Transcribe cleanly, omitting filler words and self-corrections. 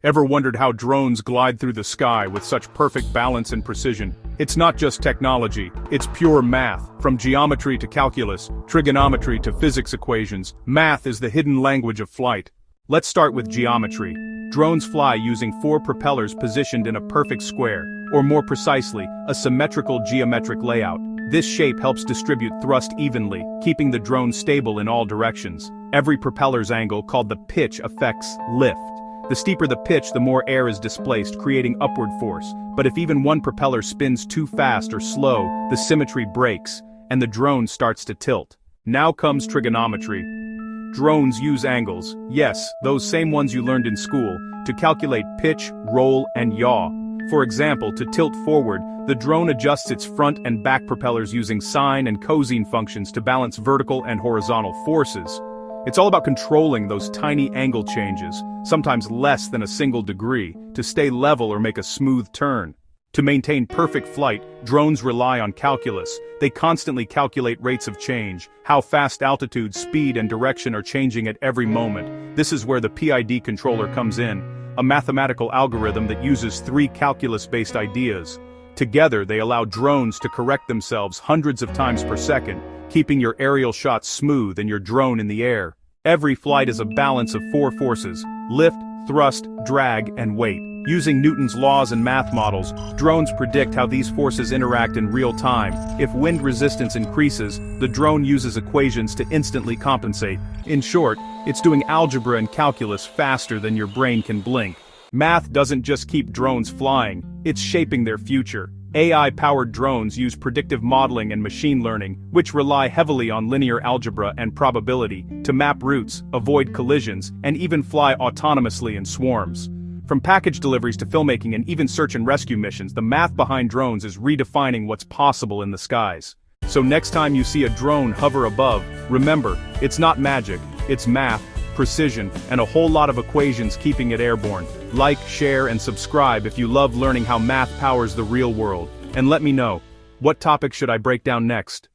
Ever wondered how drones glide through the sky with such perfect balance and precision? It's not just technology, it's pure math. From geometry to calculus, trigonometry to physics equations, math is the hidden language of flight. Let's start with geometry. Drones fly using 4 propellers positioned in a perfect square, or more precisely, a symmetrical geometric layout. This shape helps distribute thrust evenly, keeping the drone stable in all directions. Every propeller's angle, called the pitch, affects lift. The steeper the pitch, the more air is displaced, creating upward force. But if even one propeller spins too fast or slow, the symmetry breaks, and the drone starts to tilt. Now comes trigonometry. Drones use angles, yes, those same ones you learned in school, to calculate pitch, roll, and yaw. For example, to tilt forward, the drone adjusts its front and back propellers using sine and cosine functions to balance vertical and horizontal forces. It's all about controlling those tiny angle changes, sometimes less than a single degree, to stay level or make a smooth turn. To maintain perfect flight, drones rely on calculus. They constantly calculate rates of change, how fast altitude, speed, and direction are changing at every moment. This is where the PID controller comes in, a mathematical algorithm that uses 3 calculus-based ideas. Together, they allow drones to correct themselves hundreds of times per second, keeping your aerial shots smooth and your drone in the air. Every flight is a balance of 4 forces: lift, thrust, drag, and weight. Using Newton's laws and math models, drones predict how these forces interact in real time. If wind resistance increases, the drone uses equations to instantly compensate. In short, it's doing algebra and calculus faster than your brain can blink. Math doesn't just keep drones flying, it's shaping their future. AI-powered drones use predictive modeling and machine learning, which rely heavily on linear algebra and probability, to map routes, avoid collisions, and even fly autonomously in swarms. From package deliveries to filmmaking and even search and rescue missions, the math behind drones is redefining what's possible in the skies. So next time you see a drone hover above, remember, it's not magic, it's math, precision, and a whole lot of equations keeping it airborne. Like, share, and subscribe if you love learning how math powers the real world. And let me know, what topic should I break down next?